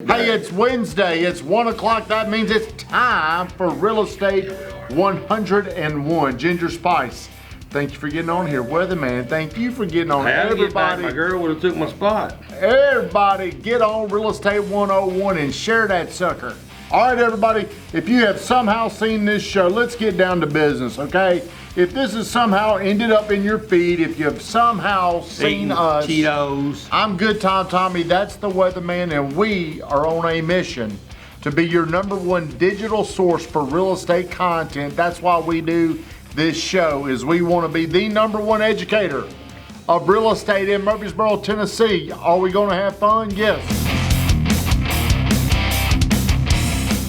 Hey, it's Wednesday, it's 1 o'clock, that means it's time for Real Estate 101. Ginger Spice, thank you for getting on here. Weatherman, thank you for getting on. Everybody, my girl would have took my spot. Everybody get on Real Estate 101 and share that sucker. All right, everybody, if you have somehow seen this show, let's get down to business, okay? If this has somehow ended up in your feed, if you've somehow seen us, Cheetos. I'm Good Time Tommy, that's the Weatherman, and we are on a mission to be your #1 digital source for real estate content. That's why we do this show, is we want to be the #1 educator of real estate in Murfreesboro, Tennessee. Are we going to have fun? Yes.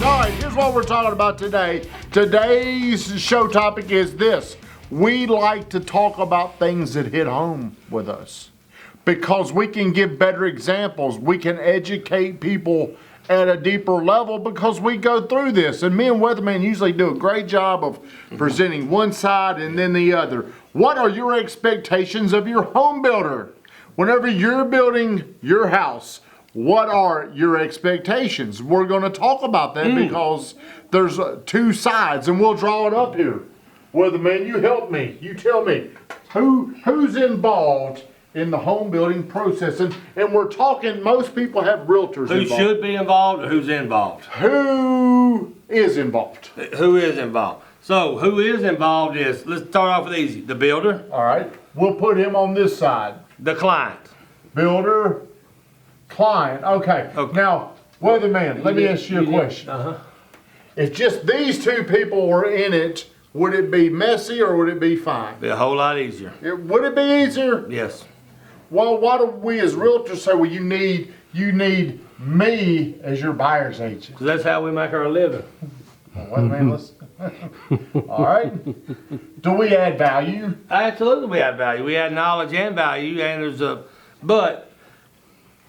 All right, here's what we're talking about today. Today's show topic is this. We like to talk about things that hit home with us because we can give better examples. We can educate people at a deeper level because we go through this. And me and Weatherman usually do a great job of presenting one side and then the other. What are your expectations of your home builder? Whenever you're building your house, what are your expectations? We're going to talk about that because there's two sides, and we'll draw it up here. Weatherman, you help me. You tell me who's involved in the home building process, and we're talking. Most people have realtors. Who involved. should be involved or who's involved? Who is involved? Who is involved? So who is involved is, let's start off with easy. The builder. All right, we'll put him on this side. The client. Builder, client. Okay. Now, Weatherman, let me ask you a question. If just these two people were in it, would it be messy or would it be fine? Be a whole lot easier. Would it be easier? Yes. Well, why do we as realtors say, well, you need me as your buyer's agent? 'Cause that's how we make our living. Weatherman, let's. All right. Do we add value? Absolutely, we add value. We add knowledge and value, and but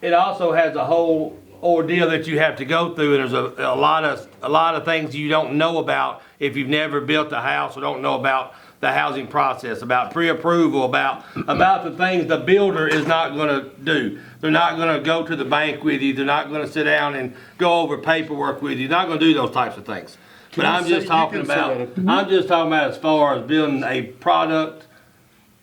it also has a whole ordeal that you have to go through, and there's a lot of things you don't know about if you've never built a house or don't know about the housing process, about pre-approval, about the things the builder is not going to do. They're not going to go to the bank with you. They're not going to sit down and go over paperwork with you. They're not going to do those types of things. But I'm just talking about as far as building a product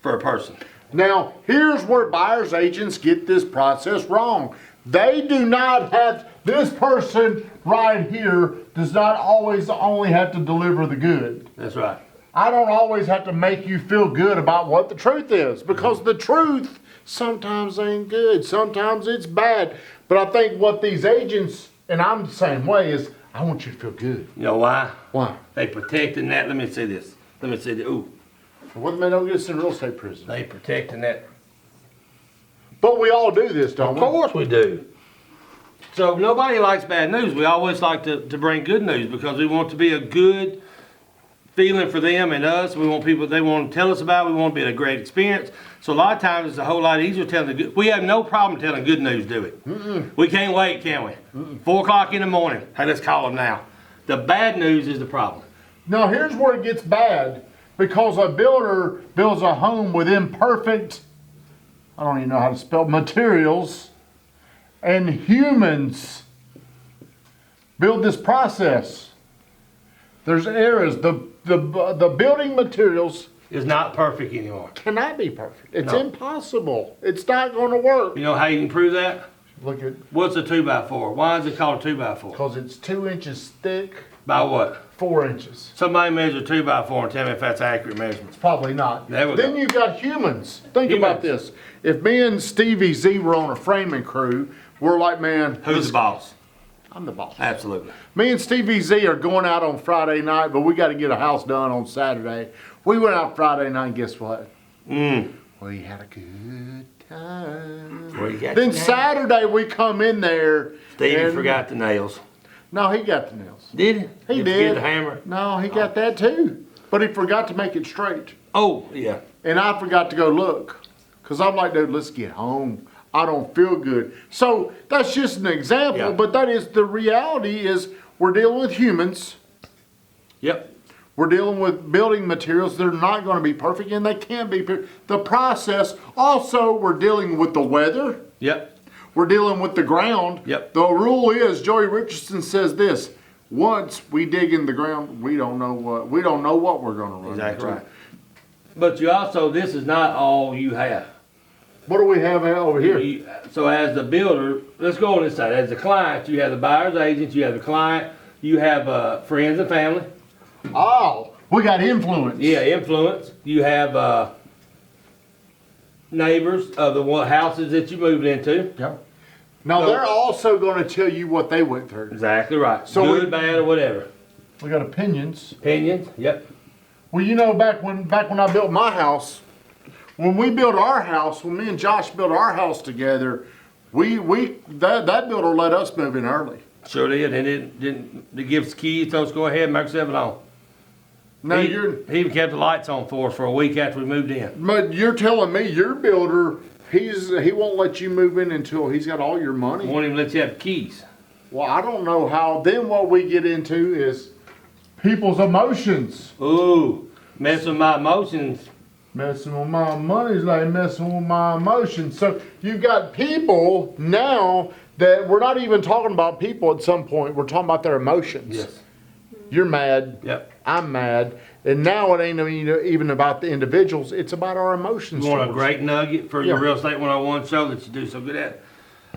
for a person. Now, here's where buyer's agents get this process wrong. They do not have, this person right here does not always only have to deliver the good. That's right. I don't always have to make you feel good about what the truth is, because the truth sometimes ain't good, sometimes it's bad. But I think what these agents, and I'm the same way, is I want you to feel good. You know why? Why? They protecting that. Let me say this. Let me say that. Ooh. What they don't get us in real estate prison. They protecting that. But we all do this, don't we? Of course we do. So nobody likes bad news. We always like to bring good news because we want to be a good feeling for them and us. We want people, they want to tell us about it. We want to be a great experience. So a lot of times it's a whole lot easier telling the good. We have no problem telling good news, do we? We can't wait, can we? 4 o'clock in the morning. Hey, let's call them now. The bad news is the problem. Now here's where it gets bad, because a builder builds a home with imperfect, I don't even know how to spell, materials, and humans build this process. There's errors. The building materials Is not perfect anymore. cannot be perfect. It's No. impossible. It's not going to work. You know how you can prove that? Look at, What's a 2x4? Why is it called a 2x4? because it's 2 inches thick, By what? 4 inches. Somebody measure 2x4 and tell me if that's accurate measurements. Probably not. There we Then go. you've got humans. Think about this. If me and Stevie Z were on a framing crew, we're like, man, Who's the boss? I'm the boss. Absolutely. Me and Stevie Z are going out on Friday night, but we got to get a house done on Saturday. We went out Friday night, and guess what? We had a good time. Where you got Then your nails? Saturday we come in there. Stevie and- forgot the nails. No, he got the nails. Did he? He Did did. you get the hammer? No, he got that too. But he forgot to make it straight. Oh, yeah. And I forgot to go look. Because I'm like, dude, let's get home. I don't feel good. So that's just an example, Yeah. but that is the reality is we're dealing with humans. Yep. We're dealing with building materials. They're not going to be perfect, and they can't be perfect. The process, also, we're dealing with the weather. Yep. we're dealing with the ground. Yep. The rule is, Joey Richardson says this: once we dig in the ground, we don't know what we're going to run Exactly into. right. But you also, this is not all you have. What do we have over here? So as the builder, let's go on this side. As the client, you have the buyer's agent, you have the client, you have friends and family. Oh, we got influence. Yeah, influence. You have neighbors of the houses that you moved into. Yep. Now they're also going to tell you what they went through. Exactly right. So good, bad, or whatever. We got opinions. Opinions. Yep. Well, you know, back when I built my house, when we built our house, when me and Josh built our house together, that builder let us move in early. Sure did. And didn't give us keys. Told us go ahead and make yourself at home. Now He even kept the lights on for us for a week after we moved in. but you're telling me your builder, he won't let you move in until he's got all your money. Won't even let you have keys. Well, I don't know how. Then what we get into is people's emotions. Ooh, messing with my emotions. Messing with my money's like messing with my emotions. So you've got people now that we're not even talking about people at some point. We're talking about their emotions. Yes. You're mad. Yep. I'm mad. And now it ain't even about the individuals. It's about our emotions. You want a towards great nugget for Yeah. your Real Estate 101 show that you do so good at?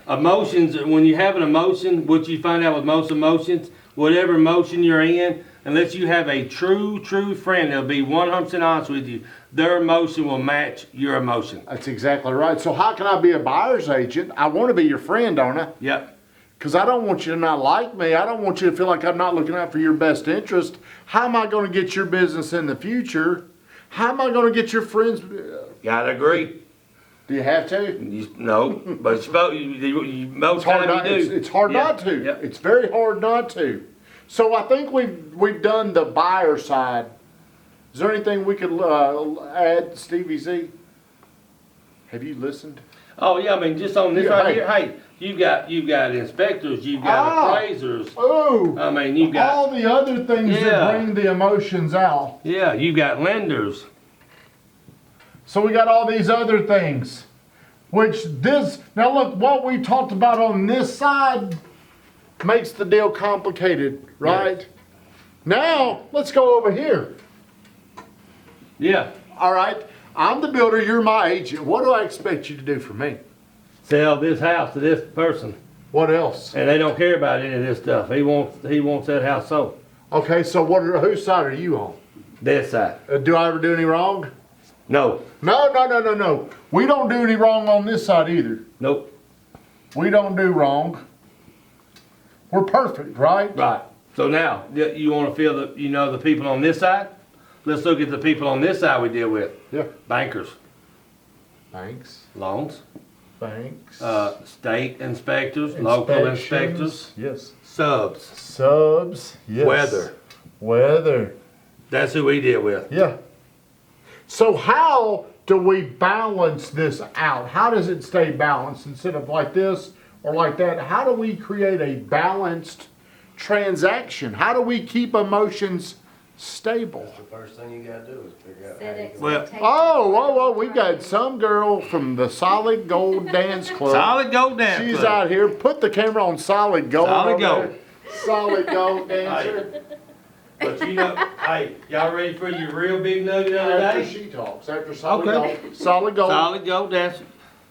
Emotions, when you have an emotion, what you find out with most emotions, whatever emotion you're in, unless you have a true friend that'll be 100% honest with you, their emotion will match your emotion. That's exactly right. So how can I be a buyer's agent? I want to be your friend, don't I? Yep. Because I don't want you to not like me. I don't want you to feel like I'm not looking out for your best interest. How am I going to get your business in the future? How am I going to get your friends? Gotta agree. Do you have to? No, but most It's hard time you do. It's hard Yeah, not to. yeah. It's very hard not to. So I think we've done the buyer side. Is there anything we could add, Stevie Z? Have you listened? Oh yeah, I mean just on this Yeah, right hey. here. Hey, you've got inspectors, you've got appraisers. Oh, I mean you've got all the other things Yeah. that bring the emotions out. yeah, you've got lenders. So we got all these other things, now look, what we talked about on this side makes the deal complicated, right? Now, let's go over here. Yeah. All right, I'm the builder, you're my agent. What do I expect you to do for me? Sell this house to this person, What else? and they don't care about any of this stuff. He wants that house sold. Okay, so whose side are you on? This side. Do I ever do any wrong? No. No. We don't do any wrong on this side either. Nope. We don't do wrong. We're perfect, right? Right. So now you want to feel the people on this side. Let's look at the people on this side we deal with. Yeah. Bankers, Thanks. loans, Thanks. state inspectors, local inspectors, Yes. subs, Subs. Yes. Weather. That's who we deal with. Yeah. So how do we balance this out? How does it stay balanced instead of like this or like that? How do we create a balanced transaction? How do we keep emotions stable? The first thing you gotta do is figure out how Set you expectations. Oh, we've got some girl from the Solid Gold Dance Club. Solid Gold Dance She's Club. out here. Put the camera on Solid Gold. Solid over Gold. there. Solid Gold Dancer. But hey, y'all ready for your real big nugget of the After day? she talks, after Solid Okay. Gold. Solid Gold. Solid Gold Dancer.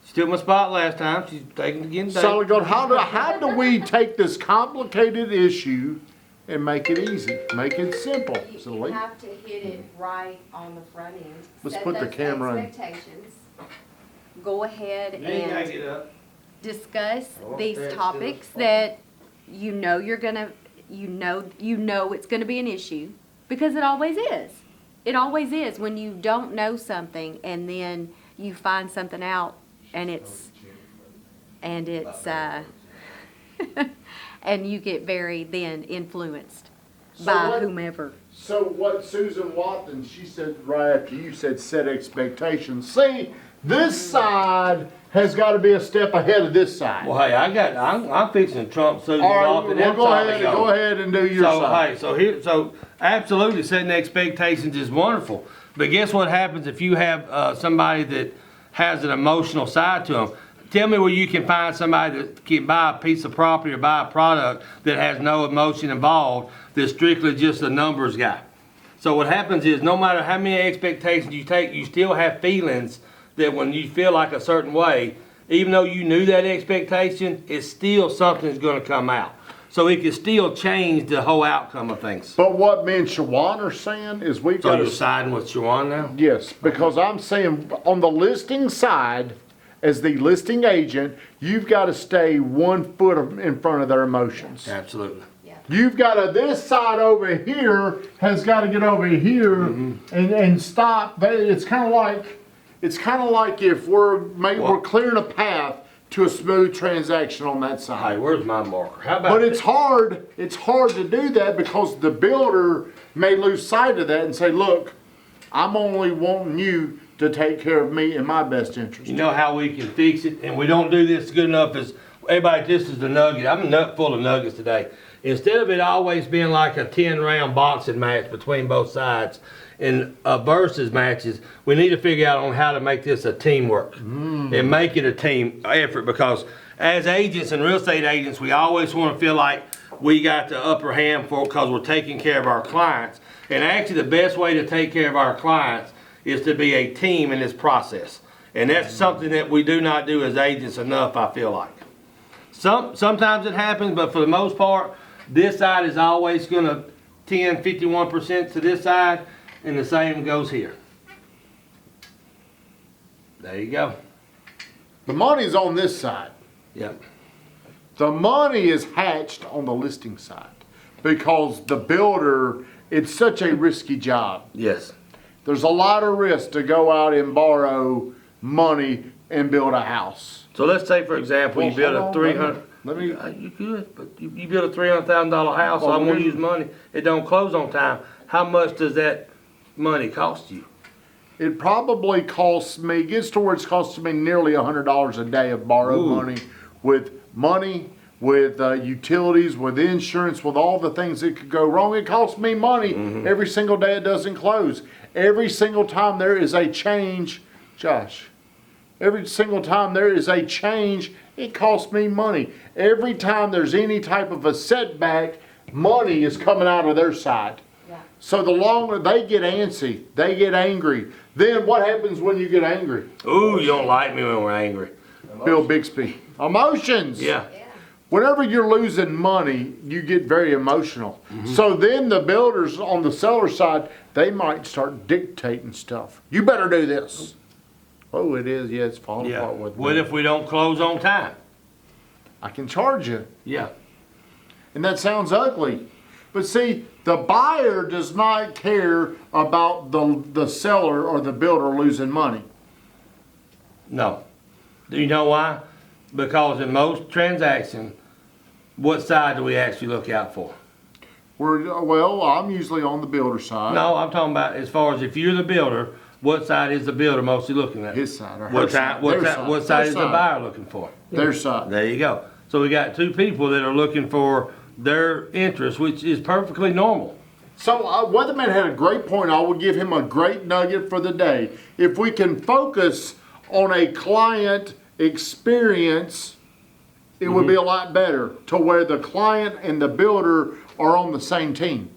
She took my spot last time. She's taking it again today. Solid Gold. How do we take this complicated issue and make it easy? Make it simple. You Silly. have to hit it right on the front end. Let's Set put the those camera in. expectations. Go ahead You ain't gotta and get up. discuss Oh, these that's topics still that you know it's gonna be an issue, because it always is. It always is when you don't know something and then you find something out and it's and you get very then influenced So by what- whomever. So what Susan Watson, she said right after you said set expectations. See, this side has got to be a step ahead of this side. Well, hey, I'm fixing to trump Susan All right, Lofton well, and go Solid ahead, Gold. go ahead and do your So side. hey, so absolutely setting expectations is wonderful. But guess what happens if you have somebody that has an emotional side to them? tell me where you can find somebody that can buy a piece of property or buy a product that has no emotion involved, that's strictly just a numbers guy. So what happens is, no matter how many expectations you take, you still have feelings that when you feel like a certain way, even though you knew that expectation, it's still something that's gonna come out. So it can still change the whole outcome of things. But what me and Shawan are saying is we've So got you're to, siding with Shawan now? yes, because I'm saying on the listing side, as the listing agent, you've got to stay 1 foot in front of their emotions. Absolutely. You've got to, this side over here has got to get over here and stop. But it's kind of like if we're clearing a path to a smooth transaction on that Hey, side. where's my marker? How about But it's hard to do that because the builder may lose sight of that and say, look, I'm only wanting you to take care of me in my best interest. You know how we can fix it, and we don't do this good enough as everybody. This is the nugget. I'm a nut full of nuggets today. Instead of it always being like a 10-round boxing match between both sides and versus matches, we need to figure out on how to make this a teamwork and make it a team effort. Because as agents and real estate agents, we always want to feel like we got the upper hand because we're taking care of our clients. And actually, the best way to take care of our clients is to be a team in this process. And that's something that we do not do as agents enough, I feel like. Sometimes it happens, but for the most part, this side is always going to 51% to this side, and the same goes here. There you go. The money's on this side. Yep. The money is hatched on the listing side because the builder, it's such a risky job. Yes. There's a lot of risk to go out and borrow money and build a house. So let's say, for example, you build a 300. Let me. You could, but you build a $300,000 house. So I'm going to use money. It don't close on time. How much does that money cost you? It probably costs me, gets to where it's costing me nearly $100 a day of borrowed money, with utilities, with insurance, with all the things that could go wrong. It costs me money every single day it doesn't close. Every single time there is a change, Josh, every single time there is a change, it costs me money. Every time there's any type of a setback, money is coming out of their side. So the longer they get antsy, they get angry. Then what happens when you get angry? Ooh, you don't like me when we're angry. Bill Bixby. Emotions. Yeah. Whenever you're losing money, you get very emotional. So then the builders on the seller side, they might start dictating stuff. You better do this. Oh, it is. Yeah, it's falling apart with me. What if we don't close on time? I can charge you. Yeah. And that sounds ugly. But see, the buyer does not care about the seller or the builder losing money. No. Do you know why? Because in most transactions, what side do we actually look out for? Well, I'm usually on the builder side. No, I'm talking about as far as if you're the builder, what side is the builder mostly looking at? His side or her What side. what side is the buyer looking for? Their side. There you go. So we got two people that are looking for their interest, which is perfectly normal. So Weatherman had a great point. I will give him a great nugget for the day. If we can focus on a client experience, it would be a lot better to where the client and the builder are on the same team.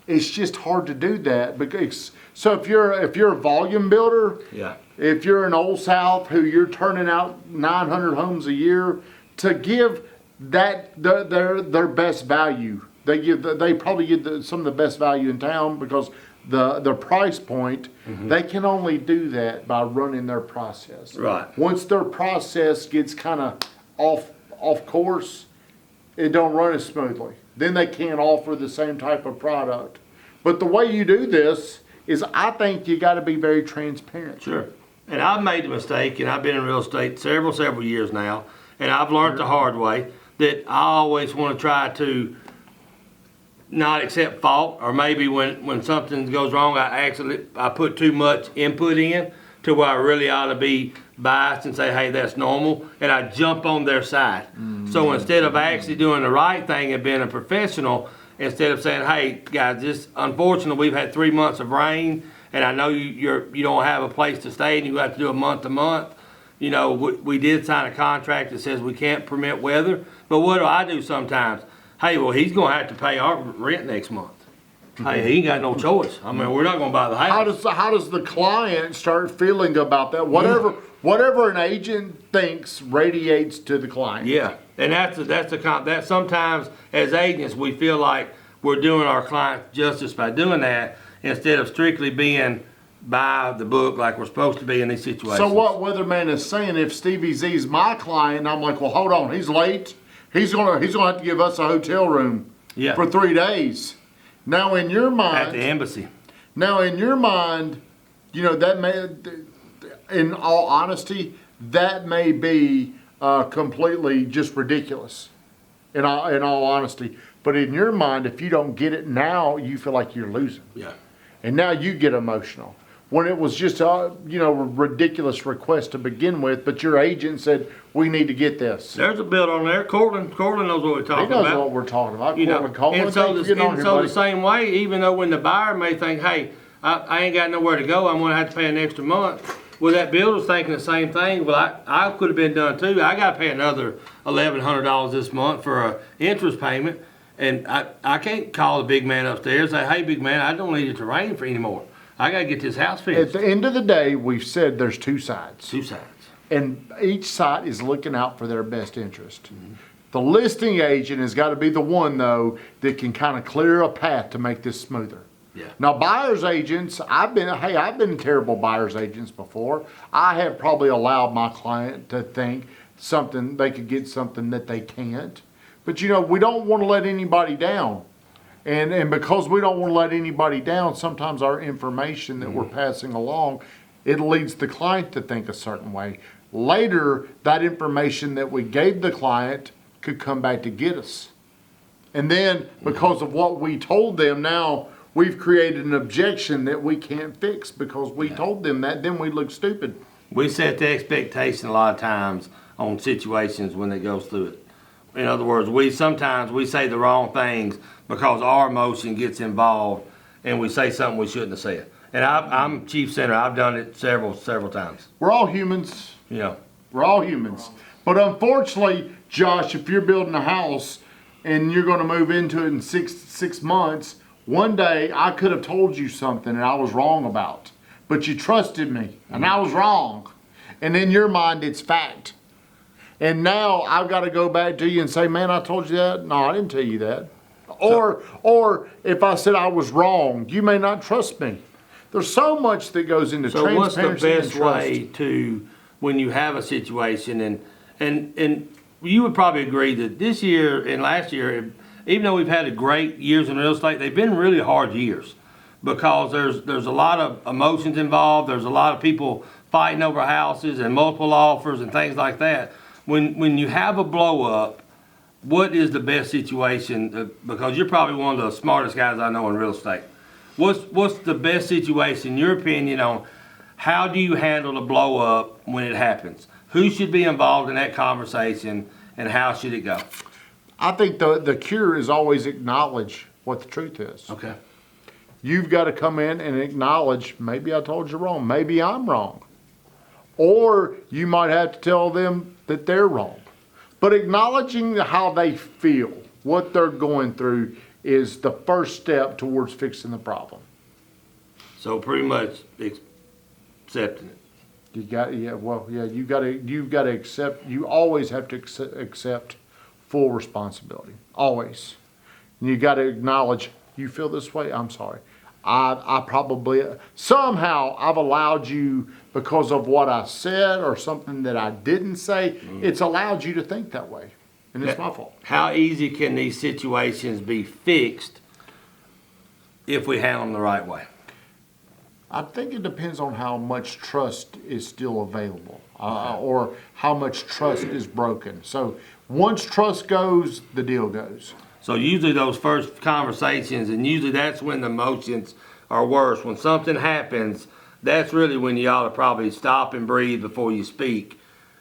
It's just hard to do that because so if you're a volume builder, Yeah. if you're in Old South who you're turning out 900 homes a year, to give that their best value, they probably give some of the best value in town because the price point, they can only do that by running their process. Right. Once their process gets kind of off course, it don't run as smoothly. Then they can't offer the same type of product. But the way you do this is, I think you got to be very transparent. Sure. And I've made the mistake, and I've been in real estate several years now, and I've learned the hard way that I always want to try to not accept fault, or maybe when something goes wrong, I put too much input in to where I really ought to be biased and say, hey, that's normal, and I jump on their side. So instead of actually doing the right thing and being a professional, instead of saying, hey, guys, this unfortunately we've had 3 months of rain, and I know you don't have a place to stay and you have to do a month to month, you know, we did sign a contract that says we can't permit weather, but what do I do sometimes? Hey, well, he's gonna have to pay our rent next month. Hey, he ain't got no choice. I mean, we're not gonna buy the house. How does the client start feeling about that? Whatever an agent thinks radiates to the client. Yeah, and that sometimes as agents, we feel like we're doing our client justice by doing that instead of strictly being by the book like we're supposed to be in these situations. So what Weatherman is saying, if Stevie Z's my client, I'm like, well, hold on, he's late. He's gonna have to give us a hotel room for 3 days. Now in your mind, at the embassy. Now in your mind, you know that may, in all honesty, that may be completely just ridiculous. In all honesty, but in your mind, if you don't get it now, you feel like you're losing. Yeah. And now you get emotional. When it was just a ridiculous request to begin with, but your agent said we need to get this. There's a bill on there. Cortland knows what we're talking about. He knows what we're talking about. You know, and so the the same way, even though when the buyer may think, hey, I ain't got nowhere to go, I'm gonna have to pay an extra month. Well, that builder's thinking the same thing. Well, I could have been done too. I got to pay another $1,100 this month for an interest payment, and I can't call the big man upstairs and say, hey, big man, I don't need it to rain for anymore. I got to get this house fixed. At the end of the day, we've said there's two sides. Two sides. And each side is looking out for their best interest. Mm-hmm. The listing agent has got to be the one, though, that can kind of clear a path to make this smoother. Yeah. Now, buyer's agents, I've been terrible buyer's agents before. I have probably allowed my client to think they could get something that they can't. But we don't want to let anybody down. And because we don't want to let anybody down, sometimes our information that we're passing along, it leads the client to think a certain way. Later, that information that we gave the client could come back to get us. And then, because of what we told them, now we've created an objection that we can't fix because we told them that, then we look stupid. We set the expectation a lot of times on situations when it goes through it. In other words, sometimes we say the wrong things because our emotion gets involved and we say something we shouldn't have said. And I'm chief center. I've done it several times. We're all humans. Yeah. We're all humans. But unfortunately, Josh, if you're building a house and you're going to move into it in six months, one day I could have told you something and I was wrong about, but you trusted me and I was wrong. And in your mind, it's fact. And now I've got to go back to you and say, man, I told you that. No, I didn't tell you that. Or if I said I was wrong, you may not trust me. There's so much that goes into transparency. So what's the best way to, when you have a situation, and you would probably agree that this year and last year, even though we've had great years in real estate, they've been really hard years because there's a lot of emotions involved. There's a lot of people fighting over houses and multiple offers and things like that. When you have a blow up, what is the best situation? Because you're probably one of the smartest guys I know in real estate. What's the best situation, in your opinion, on how do you handle a blow up when it happens? Who should be involved in that conversation and how should it go? I think the cure is always acknowledge what the truth is. Okay. You've got to come in and acknowledge, maybe I told you wrong, maybe I'm wrong. Or you might have to tell them that they're wrong. But acknowledging how they feel, what they're going through, is the first step towards fixing the problem. So pretty much accepting it. You've got to accept, you always have to accept full responsibility. Always. And you got to acknowledge, you feel this way, I'm sorry. I probably, somehow I've allowed you, because of what I said or something that I didn't say, it's allowed you to think that way. And it's my fault. How easy can these situations be fixed if we handle them the right way? I think it depends on how much trust is still available or how much trust is broken. So once trust goes, the deal goes. So usually those first conversations, and usually that's when the emotions are worse. When something happens, that's really when you ought to probably stop and breathe before you speak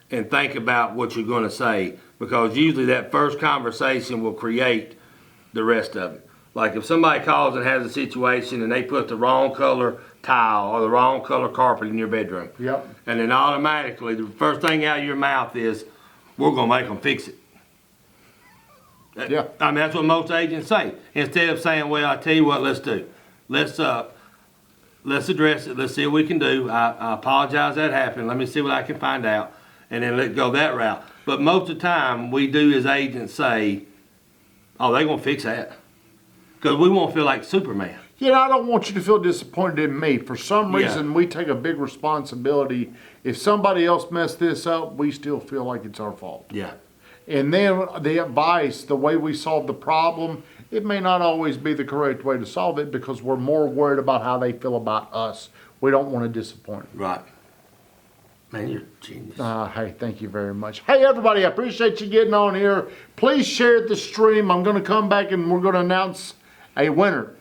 and think about what you're going to say. Because usually that first conversation will create the rest of it. Like if somebody calls and has a situation and they put the wrong color tile or the wrong color carpet in your bedroom. Yep. And then automatically, the first thing out of your mouth is, we're gonna make them fix it. Yeah. I mean, that's what most agents say. Instead of saying, well, I tell you what, let's do. Let's address it. Let's see what we can do. I apologize that happened. Let me see what I can find out. And then let go that route. But most of the time, we do as agents say, oh, they're gonna fix that. Because we won't feel like Superman. You know, I don't want you to feel disappointed in me. For some Yeah. reason, we take a big responsibility. If somebody else messed this up, we still feel like it's our fault. Yeah. And then the advice, the way we solve the problem, it may not always be the correct way to solve it because we're more worried about how they feel about us. We don't want to disappoint them. Right. Man, you're a genius. Hey, thank you very much. Hey, everybody, I appreciate you getting on here. Please share the stream. I'm going to come back and we're going to announce a winner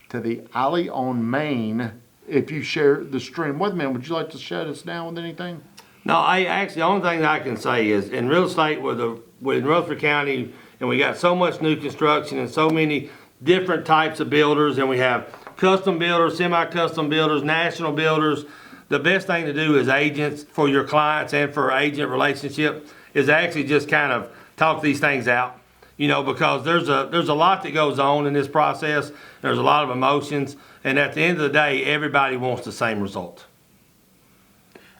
to the Alley on Main if you share the stream. Wait a minute, would you like to shut us down with anything? No, the only thing that I can say is in real estate with Rutherford County, and we got so much new construction and so many different types of builders, and we have custom builders, semi-custom builders, national builders. The best thing to do as agents for your clients and for agent relationship is actually just kind of talk these things out, you know, because there's a lot that goes on in this process. There's a lot of emotions, and at the end of the day, everybody wants the same result.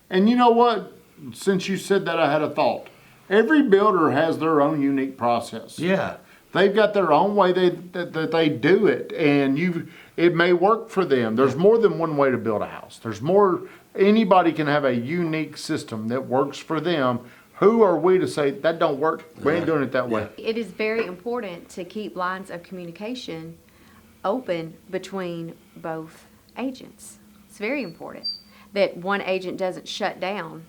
And you know what? Since you said that, I had a thought. Every builder has their own unique process. Yeah. They've got their own way that they do it, and it may work for them. There's more than one way to build a house. There's more. Anybody can have a unique system that works for them. Who are we to say that don't work? We ain't doing it that way. It is very important to keep lines of communication open between both agents. It's very important that one agent doesn't shut down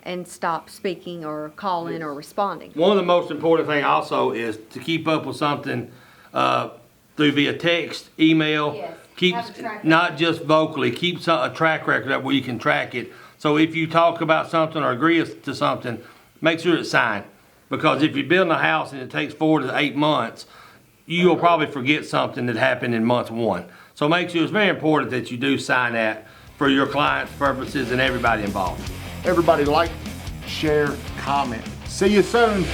and stop speaking or calling or responding. One of the most important thing also is to keep up with something through via text, email. Yes, Keep have a track record. not just vocally. Keep a track record that where you can track it. So if you talk about something or agree to something, make sure it's signed. Because if you're building a house and it takes 4 to 8 months, you will probably forget something that happened in month 1. So make sure it's very important that you do sign that for your clients' purposes and everybody involved. Everybody like, share, comment. See you soon.